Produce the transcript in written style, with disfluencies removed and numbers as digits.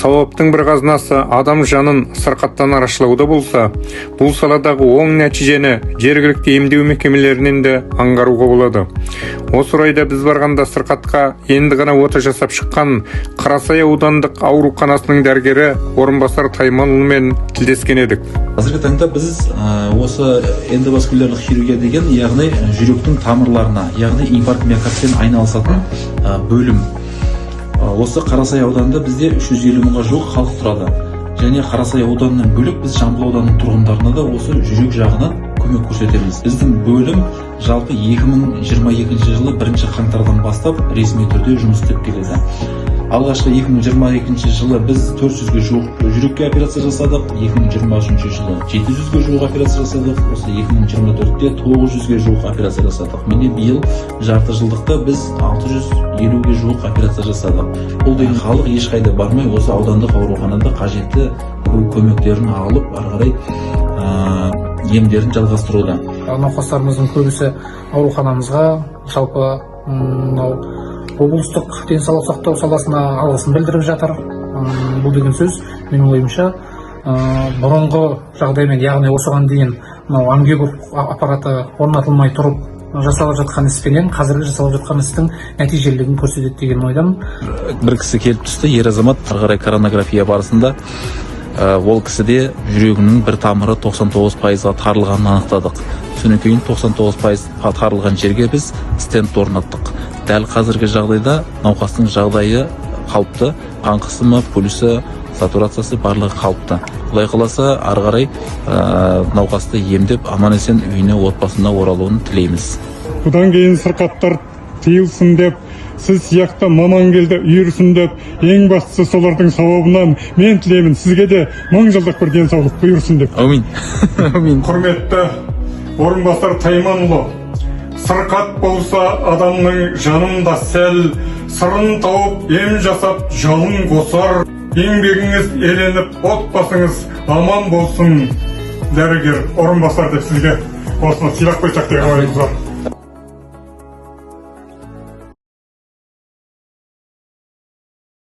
Сауаптың бір қазынасы адам жанын сырқаттан арашылауда болса, бұл саладағы оң нәтижені жергілікті емдеу мекемелерінен де аңғаруға болады. Осы орайда біз барғанда сырқатқа енді ғана ота жасап шыққан Қарасай аудандық ауруханасының дәрігері орынбасар Тайманұлымен тілдескен едік. Қазіргі таңда біз осы эндоваскулярлық хирургия деген, яғни жүректің тамырларына, яғни инфаркт миокардпен айналысатын бөлім. Осы Қарасай ауданында бізде 350 мыңға жуық халық тұрады. Және Қарасай ауданынан бөлек біз Жамбыл ауданының тұрғындарына да осы жүрек жағынан көмек көрсетеміз. Біздің бөлім жалпы 2022 жылы 1 қаңтардан бастап ресми түрде жұмыс істеп келеді. Алғашқы 2022 жылы біз 400-ге жуық жүрекке операция жасадық, 2023 жылы 700-ге жуық операция жасадық, осы 2024-те 900-ге жуық операция жасадық. Міне биыл жарты жылдықта біз 650-ге жуық операция жасадық. Бұл деген халық ешқайда бармай осы аудандық ауруханада қажетті көмектерін алып, ары қарай емдерін жалғастыруда. Науқастарымыздың көбісі ауруханамызға, жалпы облыстық денсаулық сақтау саласына алғысын білдіріп жатыр. Бұл деген сөз, менің ойымша, бұрынғы жағдаймен, яғни осыған дейін ангиограф аппараты орнатылмай тұрып жасалып жатқан іспенен қазіргі жасалып жатқан істің нәтижелілігін көрсетеді деген ойдан. Бір кісі келіп түсті, ер азамат, ары қарай коронография барысында ол кісіде жүрегінің бір тамыры 99%-ға тарылғанын анықтадық. Содан кейін 99% тарылған жерге біз стенд орнаттық. Дәл қазіргі жағдайда науқастың жағдайы қалыпты, қан қысымы, пульсі, сатурациясы барлығы қалыпты. Құдай қаласа ары қарай науқасты емдеп аман-есен үйіне, отбасына оралуын тілейміз. Бұдан кейін сырқаттар тыйылсын деп, сіз сияқты маман келді үйірсін деп, ең бастысы солардың сауабынан мен тілеймін. Сізге де 1000 жылдық бір денсаулық бұйырсын деп. Әмин. Әмин. Құрметті орынбасар Тайманұлы, сырқат болса адамның жанында сәл, сырын тауып ем жасап жалын қосар. Еңбегіңіз еленіп, отбасыңыз аман болсын. Дәрігер орынбасар деп сізге осыны сыйлап қойсақ деген ойымыз бар.